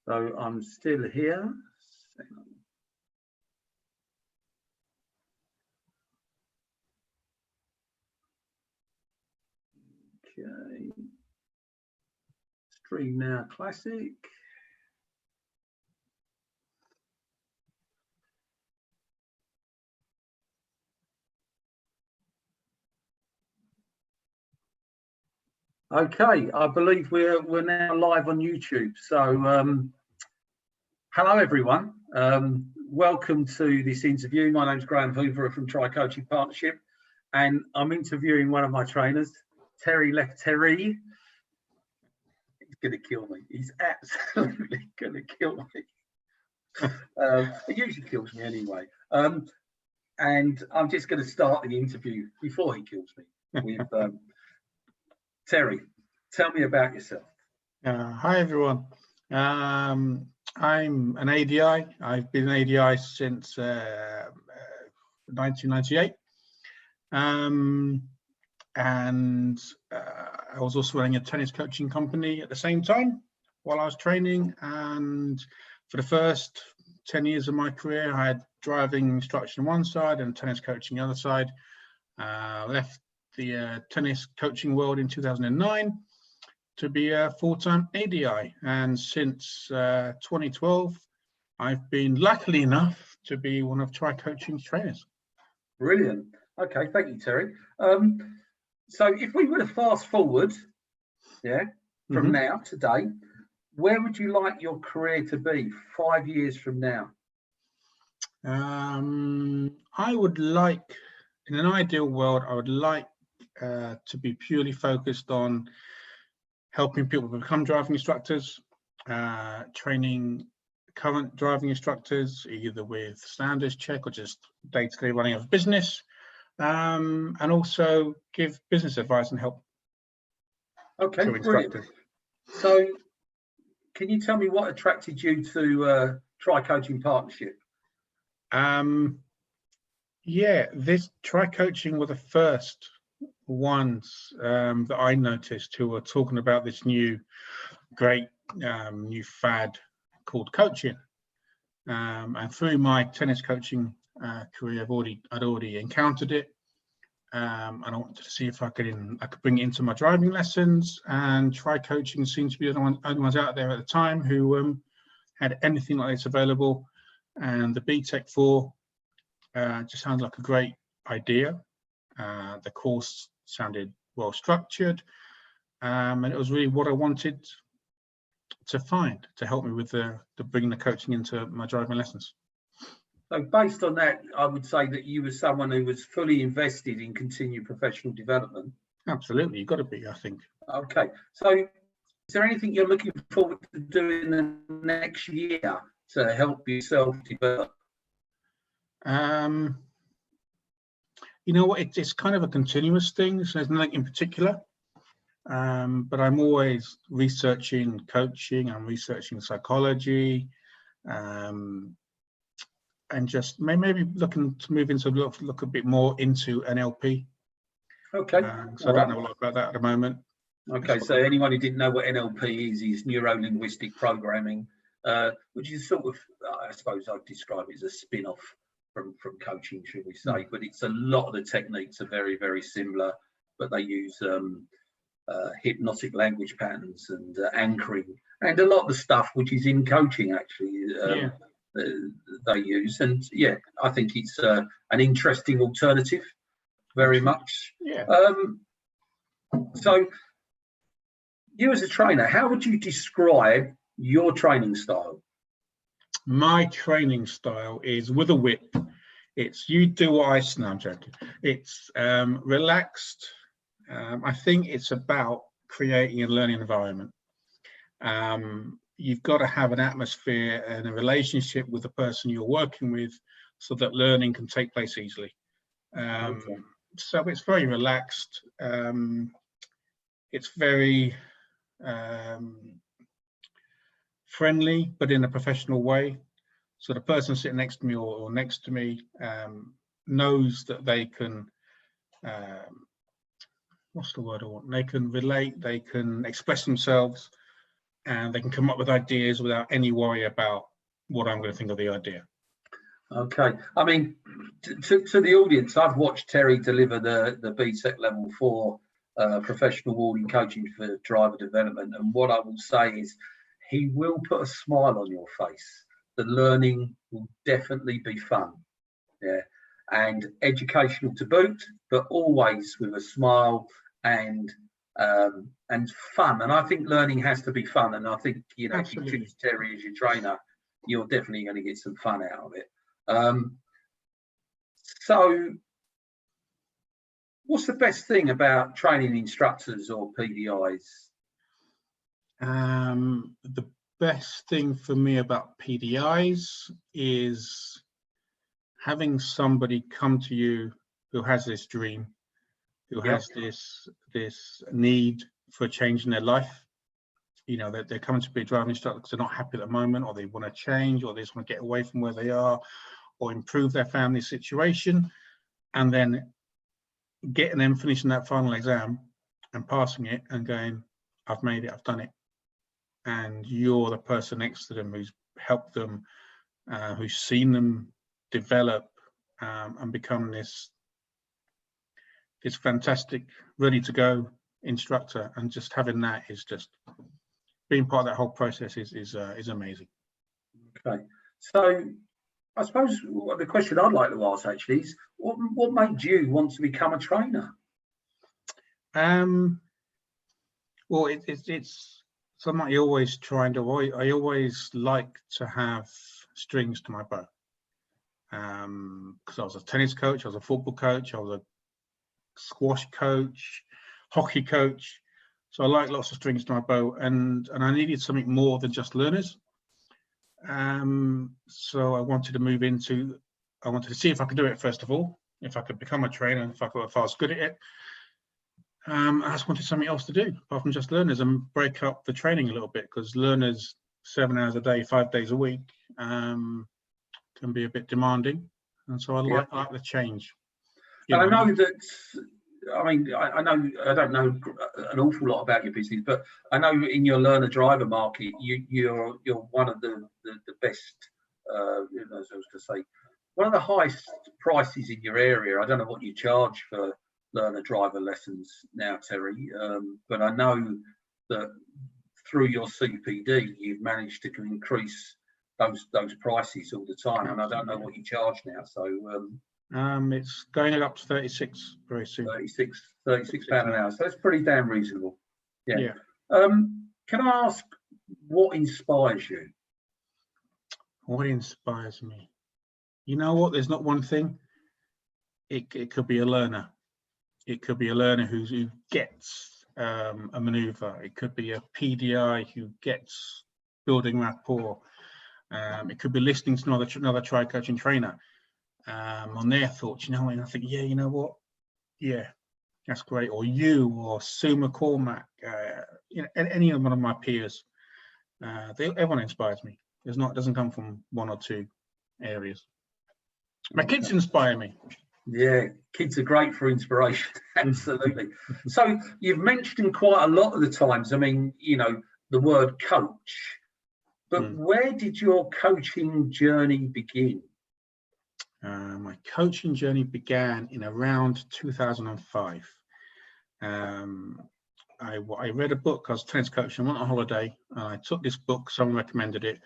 So I'm still here. Okay. Stream now classic. Okay, I believe we're now live on YouTube. So hello everyone. Welcome to this interview. My name's Graham Hoover from Try Coaching Partnership, and I'm interviewing one of my trainers, Lefteri. He's gonna kill me. He's absolutely gonna kill me. It usually kills me anyway. And I'm just going to start the interview before he kills me with Terry. Tell me about yourself. Hi everyone. I'm an ADI. I've been an ADI since 1998, and I was also running a tennis coaching company at the same time while I was training. And for the first 10 years of my career, I had driving instruction on one side and tennis coaching the other side. Left the tennis coaching world in 2009 to be a full-time ADI, and since 2012 I've been lucky enough to be one of Try Coaching's trainers. Brilliant. Okay, thank you, Terry. So if we were to fast forward, from now, today, where would you like your career to be 5 years from now? I would like, in an ideal world, I would like to be purely focused on helping people become driving instructors, training current driving instructors, either with standards check or just day-to-day running of business, and also give business advice and help. Okay, brilliant. So can you tell me what attracted you to Try Coaching Partnership? Yeah, this Try Coaching were the first ones that I noticed who were talking about this new great new fad called coaching. And through my tennis coaching career, I'd already encountered it, and I wanted to see if I could bring it into my driving lessons. And Try Coaching seemed to be the only ones out there at the time who had anything like this available. And the BTech 4 just sounded like a great idea. The course sounded well structured, and it was really what I wanted to find to help me with the bringing the coaching into my driving lessons. So based on that, I would say that you were someone who was fully invested in continued professional development. Absolutely, you've got to be, I think. Okay, so is there anything you're looking forward to doing the next year to help yourself develop? You know what, it's kind of a continuous thing, so there's nothing in particular, but I'm always researching coaching, I'm researching psychology, and just maybe looking to move into look a bit more into NLP. Okay. So I don't know a lot about that at the moment. Okay, so anyone who didn't know what NLP is neuro-linguistic programming, which is sort of, I suppose I'd describe it as a spin-off from coaching, should we say, but it's a lot of the techniques are very, very similar, but they use hypnotic language patterns and anchoring, and a lot of the stuff which is in coaching actually they use. And yeah, I think it's an interesting alternative, very much. Yeah. So you as a trainer, how would you describe your training style? My training style is with a whip. It's you do what I say. No, I'm joking. It's relaxed. I think it's about creating a learning environment. You've got to have an atmosphere and a relationship with the person you're working with so that learning can take place easily. So it's very relaxed. It's very friendly, but in a professional way. So the person sitting next to me or next to me knows that they can, what's the word I want? They can relate, they can express themselves and they can come up with ideas without any worry about what I'm going to think of the idea. Okay, I mean, to the audience, I've watched Terry deliver the BTech level 4 professional warding coaching for driver development, and what I will say is he will put a smile on your face. The learning will definitely be fun, yeah, and educational to boot, but always with a smile and fun. And I think learning has to be fun, and I think, you know, Absolutely. if you choose Terry as your trainer, you're definitely going to get some fun out of it. So what's the best thing about training instructors or PDIs? The best thing for me about PDIs is having somebody come to you who has this dream, who has this need for a change in their life. You know, that they're coming to be a driving instructor because they're not happy at the moment, or they want to change, or they just want to get away from where they are, or improve their family situation, and then getting them finishing that final exam and passing it and going, I've made it, I've done it. And you're the person next to them who's helped them, who's seen them develop and become this fantastic, ready to go instructor. And just having that is just being part of that whole process is amazing. Okay, so I suppose the question I'd like to ask actually is, what made you want to become a trainer? Well, it's something I always try and avoid. I always like to have strings to my bow. Because I was a tennis coach, I was a football coach, I was a squash coach, hockey coach. So I like lots of strings to my bow, and I needed something more than just learners. So I wanted to move into, I wanted to see if I could do it first of all, if I could become a trainer, if I was good at it. I just wanted something else to do apart from just learners, and break up the training a little bit, because learners 7 hours a day, 5 days a week can be a bit demanding, and so I like the change. And I know that, I mean, I know I don't know an awful lot about your business, but I know in your learner driver market, you're one of the best. As I was going to say, one of the highest prices in your area. I don't know what you charge for learner driver lessons now, Terry, but I know that through your CPD, you've managed to increase those prices all the time, and I don't know what you charge now. So it's going up to 36 very soon. 36 pound an hour. So that's pretty damn reasonable. Yeah. Can I ask what inspires you? What inspires me? You know what? There's not one thing. It could be a learner. It could be a learner who gets a maneuver. It could be a PDI who gets building rapport. It could be listening to another tri-coaching trainer on their thoughts, you know, and I think, yeah, you know what, yeah, that's great. Or you, or Sue McCormack, you know, any one of my peers, everyone inspires me. It doesn't come from one or two areas. My kids inspire me. Yeah, kids are great for inspiration. Absolutely. So you've mentioned quite a lot of the times, I mean, you know, the word coach, but where did your coaching journey begin? My coaching journey began in around 2005. I read a book. I was a tennis coach and went on holiday, and I took this book. Someone recommended it,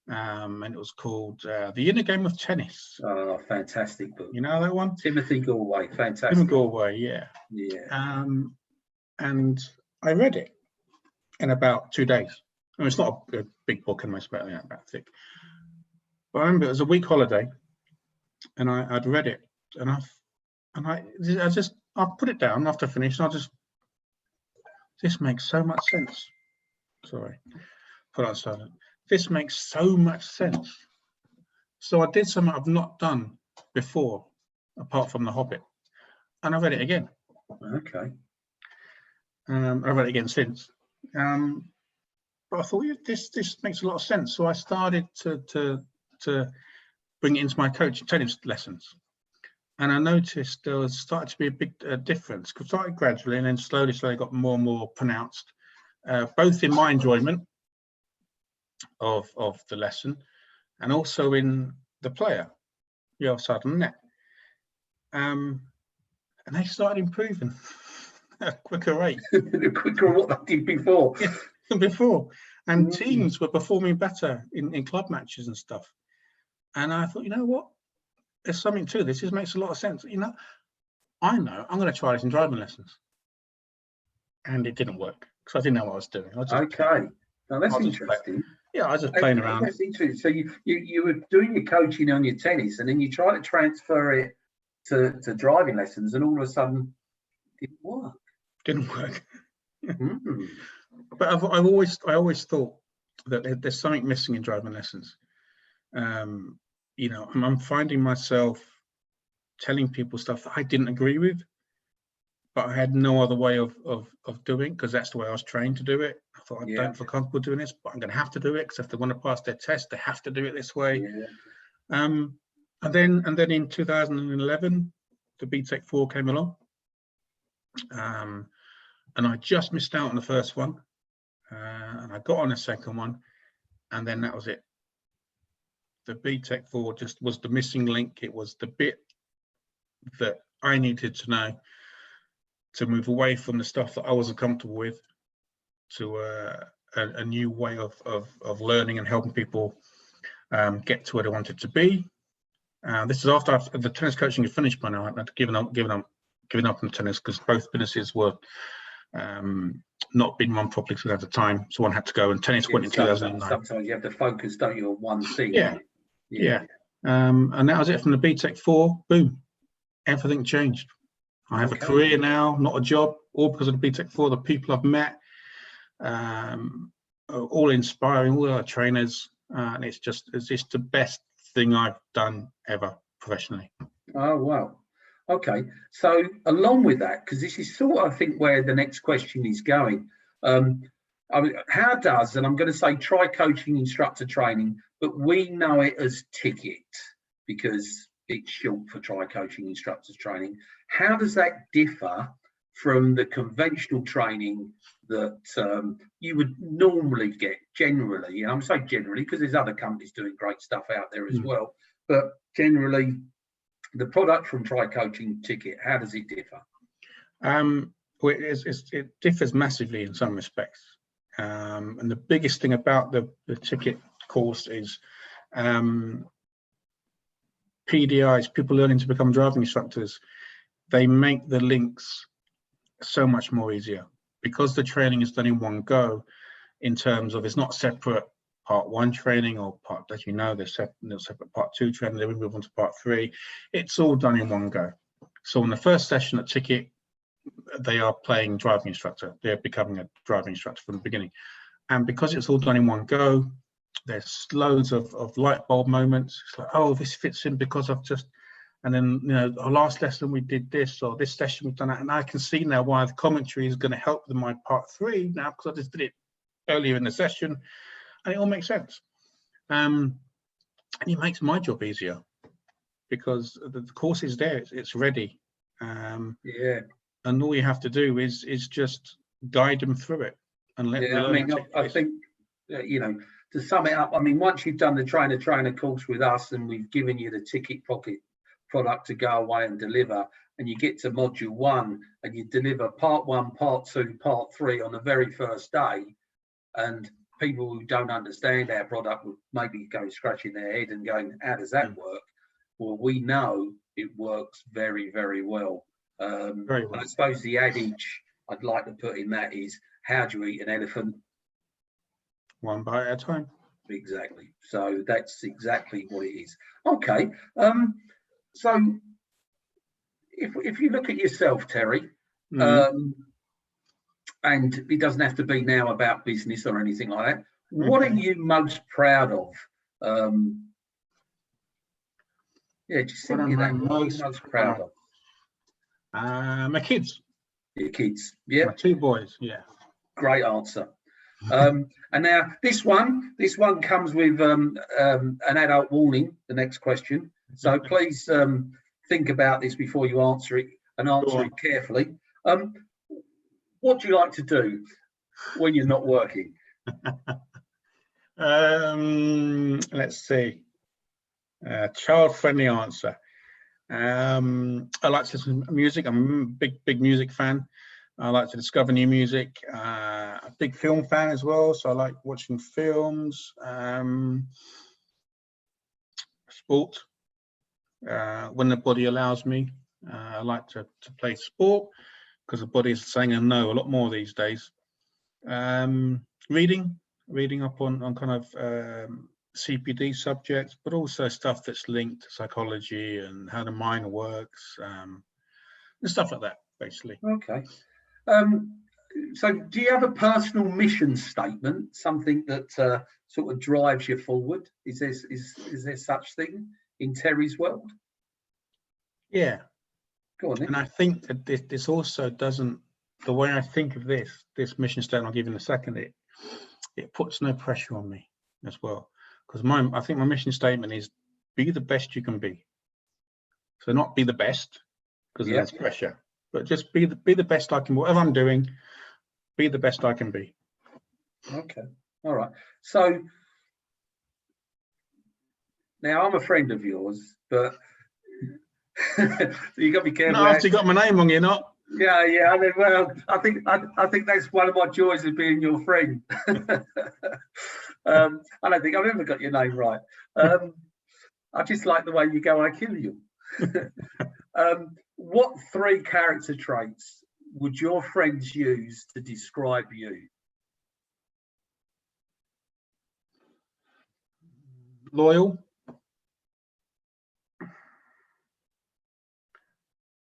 and it was called The Inner Game of Tennis. Oh, fantastic book. You know that one? Timothy Galway, fantastic. Timothy Galway, yeah. Yeah. And I read it in about 2 days. I mean, it's not a big book, and it's about thick. But I remember it was a week holiday, and I'd read it, and I put it down after I finished, and this makes so much sense. Sorry, put on silent. This makes so much sense. So I did something I've not done before, apart from The Hobbit, and I read it again. Okay. I read it again since. But I thought, yeah, this makes a lot of sense. So I started to bring it into my coaching tennis lessons, and I noticed there was started to be a big difference. It started gradually, and then slowly got more and more pronounced, both in my enjoyment of the lesson, and also in the player, the other side of the net. And they started improving at a quicker rate. Quicker than what they did before. Yeah, before. And teams were performing better in club matches and stuff. And I thought, you know what? There's something to this. This makes a lot of sense. You know I'm going to try this in driving lessons. And it didn't work because I didn't know what I was doing. Okay. Now that's interesting. Yeah, I was just playing around. That's interesting. So you were doing your coaching on your tennis, and then you try to transfer it to driving lessons, and all of a sudden it didn't work. Didn't work. But I always thought that there's something missing in driving lessons. You know, I'm finding myself telling people stuff that I didn't agree with, but I had no other way of doing, because that's the way I was trained to do it. I thought, I don't feel comfortable doing this, but I'm going to have to do it, because if they want to pass their test, they have to do it this way. And then in 2011, the BTech 4 came along, and I just missed out on the first one, and I got on the second one, and then that was it. The BTech 4 just was the missing link. It was the bit that I needed to know to move away from the stuff that I wasn't comfortable with to a new way of learning and helping people get to where they wanted to be. This is after the tennis coaching had finished by now. I'd given up on tennis because both businesses were not being run properly at the time, so one had to go, and tennis went in 2009. Sometimes you have to focus, don't you, on one thing. Yeah. And that was it. From the BTech 4, boom, everything changed. I have a career now, not a job, all because of the BTech 4. The people I've met, all inspiring, all our trainers, and it's just the best thing I've done ever professionally. Oh wow. Okay, so along with that, because this is sort of, I think, where the next question is going. How does, and I'm going to say try coaching instructor training, but we know it as ticket because it's short for try coaching instructors training. How does that differ from the conventional training that you would normally get generally? And I'm saying generally because there's other companies doing great stuff out there as well, but generally the product from try coaching ticket, how does it differ? Well, it differs massively in some respects. And the biggest thing about the ticket course is PDIs, people learning to become driving instructors. They make the links so much more easier because the training is done in one go, in terms of it's not separate part 1 training or part, as you know, there's separate part 2 training, then we move on to part 3. It's all done in one go. So in the first session at ticket, they are playing driving instructor. They're becoming a driving instructor from the beginning. And because it's all done in one go, there's loads of light bulb moments. It's like, oh, this fits in because I've just, and then, you know, our last lesson we did this, or this session we've done that. And I can see now why the commentary is going to help with my part 3 now, because I just did it earlier in the session. And it all makes sense. And it makes my job easier because the course is there, it's ready. And all you have to do is just guide them through it and let them. I mean, I think, you know, to sum it up, I mean, once you've done the trainer course with us and we've given you the ticket pocket product to go away and deliver, and you get to module 1 and you deliver part 1, part 2, part 3 on the very first day, and people who don't understand our product would maybe go scratching their head and going, how does that work? Well, we know it works very, very well. Very well. I suppose the adage I'd like to put in that is, how do you eat an elephant? One bite at a time. Exactly. So that's exactly what it is. Okay. So if you look at yourself, Terry, and it doesn't have to be now about business or anything like that, what are you most proud of? Just think of that. What are you most proud of? My kids. Your kids, yeah. My 2 boys, yeah. Great answer. And now this one comes with an adult warning, the next question. So please think about this before you answer it, and answer it carefully. What do you like to do when you're not working? Let's see. Child-friendly answer. I like to listen to music. I'm a big music fan. I like to discover new music. A big film fan as well, so I like watching films. Sport, when the body allows me. I like to play sport because the body is saying no a lot more these days. Reading up on kind of CPD subjects, but also stuff that's linked to psychology and how the mind works, and stuff like that, basically. Okay. So do you have a personal mission statement, something that sort of drives you forward? Is there such thing in Terry's world? Yeah. Go on then. And I think that this also doesn't, the way I think of this mission statement I'll give in a second, it puts no pressure on me as well. Because I think my mission statement is be the best you can be. So not be the best, because there's pressure, but just be the best I can, whatever I'm doing, be the best I can be. Okay. All right. So now I'm a friend of yours, but so you got to be careful. No, after you got my name wrong, you're not. Yeah. I mean, well, I think that's one of my joys of being your friend. I don't think I've ever got your name right. I just like the way you go, I kill you. What 3 character traits would your friends use to describe you? Loyal.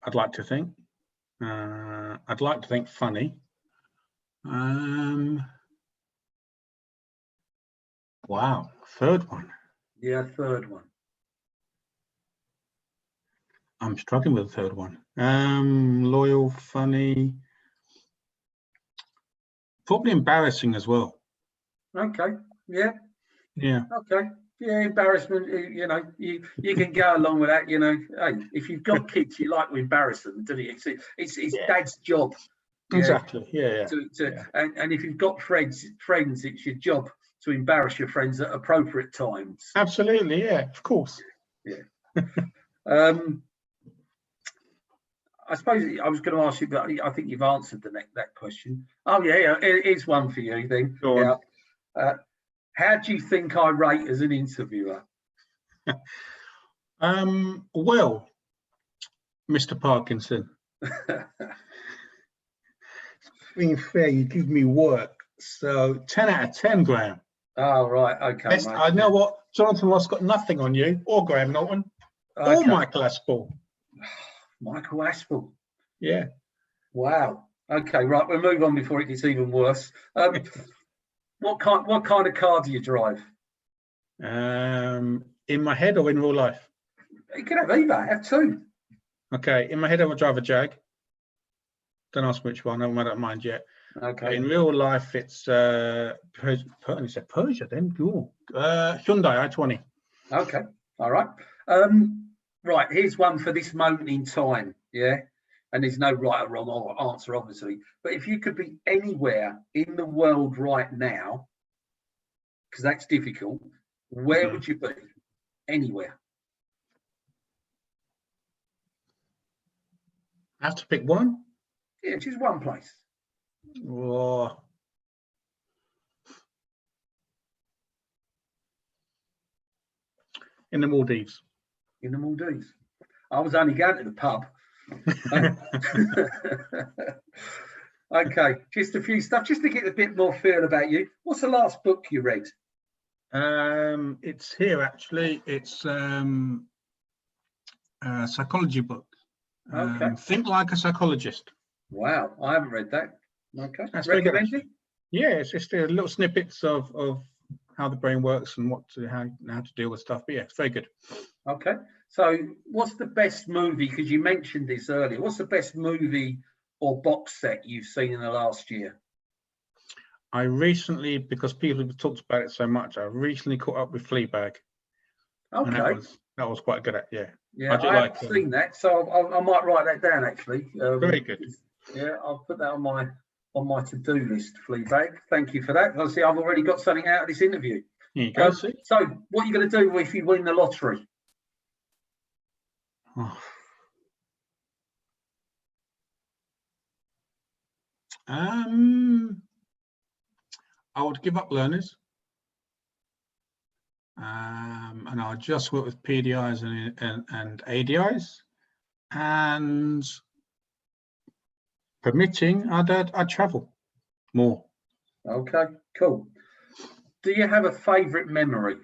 I'd like to think. I'd like to think funny. Wow, 3rd one. Yeah, 3rd one. I'm struggling with the 3rd one. Loyal, funny, probably embarrassing as well. Okay. Yeah. Yeah. Okay. Yeah, embarrassment. You know, you can go along with that. You know, hey, if you've got kids, you like to embarrass them, don't you? It's dad's job. Exactly. Yeah. And if you've got friends, it's your job to embarrass your friends at appropriate times. Absolutely. Yeah. Of course. Yeah. I suppose I was going to ask you, but I think you've answered that question. Oh yeah, here's one for you then. Go on. How do you think I rate as an interviewer? Well, Mr. Parkinson, being fair, you give me work, so 10 out of 10, Graham. Oh right, okay. Mate. I know what Jonathan Ross got nothing on you, or Graham Norton, or Michael Aspel. Michael Aspel. Yeah. Wow. Okay, right. We'll move on before it gets even worse. What kind of car do you drive? In my head or in real life? You can have either. Have 2. Okay. In my head, I would drive a Jag. Don't ask which one. I don't mind yet. Okay. In real life, it's Persia. Then cool. Hyundai i20. Okay. All right. Right. Here's one for this moment in time. Yeah. And there's no right or wrong answer, obviously. But if you could be anywhere in the world right now, because that's difficult, where would you be? Anywhere. I have to pick one? Yeah, just one place. Oh. In the Maldives. In the Maldives. I was only going to the pub. Okay, just a few stuff, just to get a bit more feel about you. What's the last book you read? It's here actually. It's a psychology book. Okay. Think Like a Psychologist. Wow, I haven't read that. Okay. That's recommended? Yeah, it's just little snippets of how the brain works and how to deal with stuff. But yeah, it's very good. Okay. So what's the best movie, because you mentioned this earlier, what's the best movie or box set you've seen in the last year? I recently, because people have talked about it so much, I recently caught up with Fleabag. Okay. And that was quite good at, yeah. Yeah, I haven't seen that, so I might write that down actually. Very good. Yeah, I'll put that on my to-do list, Fleabag. Thank you for that. Obviously, I've already got something out of this interview. Here you go. See? So, what are you going to do if you win the lottery? Oh. I would give up learners, and I'll just work with PDIs and ADIs, and permitting, I'd travel more. Okay, cool. Do you have a favourite memory?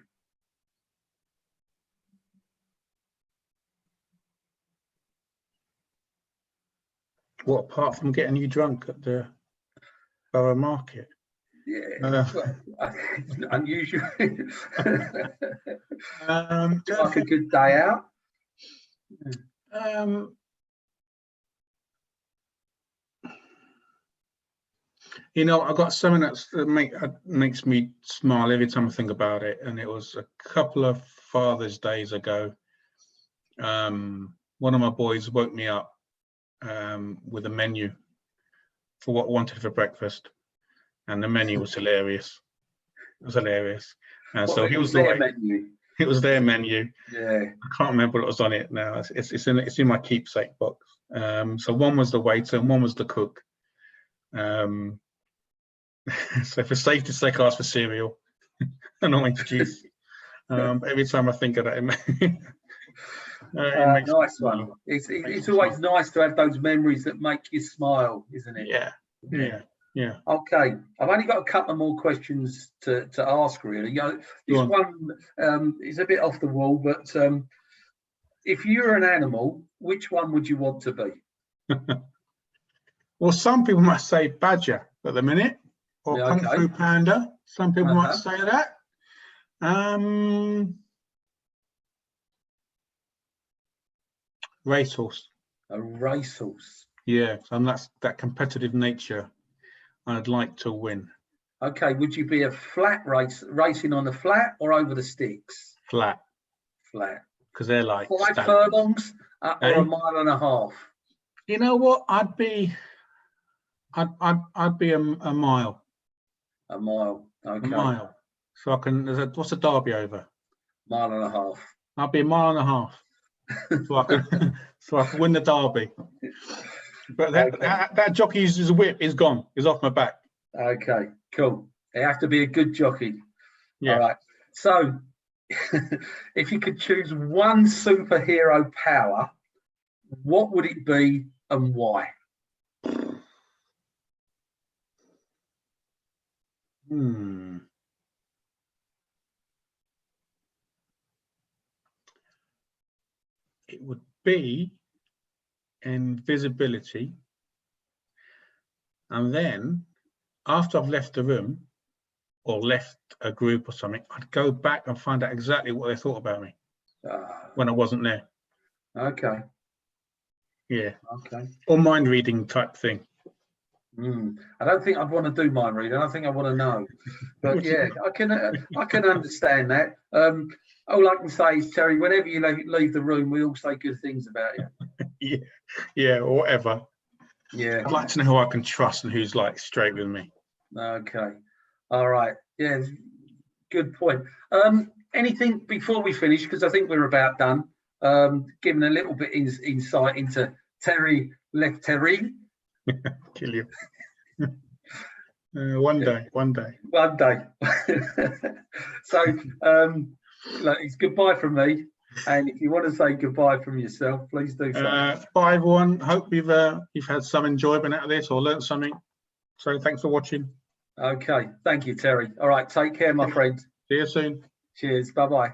What, apart from getting you drunk at the Borough Market? Yeah, unusual. Like a good day out. You know, I've got something that makes me smile every time I think about it, and it was a couple of Father's Days ago. One of my boys woke me up with a menu for what I wanted for breakfast, and the menu was hilarious. It was hilarious. And so he was their menu. It was their menu. Yeah. I can't remember what was on it now. It's in my keepsake box. So one was the waiter and one was the cook. So for safety's sake, I asked for cereal and orange juice. Every time I think of that, it makes nice one. It's always nice to have those memories that make you smile, isn't it? Yeah. Okay, I've only got a couple more questions to ask, really. This one is a bit off the wall, but if you were an animal, which one would you want to be? Well, some people might say badger at the minute, or Kung Fu Panda. Some people might say that. Racehorse. A racehorse. Yeah, and that's that competitive nature. I'd like to win. Okay, would you be a flat racing on the flat or over the sticks? Flat. Flat. Because they're like 5 furlongs or a mile and a half. You know what? I'd be a mile. A mile. Okay. A mile. So I can. What's a derby over? Mile and a half. I'd be a mile and a half. So I can win the derby. But that jockey's whip is gone. Is off my back. Okay, cool. They have to be a good jockey. Yeah. All right. So, if you could choose one superhero power, what would it be and why? It would be invisibility, and then after I've left the room or left a group or something, I'd go back and find out exactly what they thought about me when I wasn't there. Okay. Yeah. Okay. Or mind reading type thing. I don't think I'd want to do mind reading. I think I want to know. But yeah, I can understand that. All I can say is, Terry, whenever you leave the room, we all say good things about you. Yeah, or whatever. Yeah. I'd like to know who I can trust and who's like straight with me. Okay. All right. Yeah, good point. Anything before we finish, because I think we're about done, giving a little bit insight into Terry Lefteri. Kill you. One day. So it's goodbye from me, and if you want to say goodbye from yourself, please do so. Bye everyone. Hope you've had some enjoyment out of this or learned something. So thanks for watching. Okay, thank you, Terry. All right, take care, my friend. See you soon. Cheers. Bye-bye.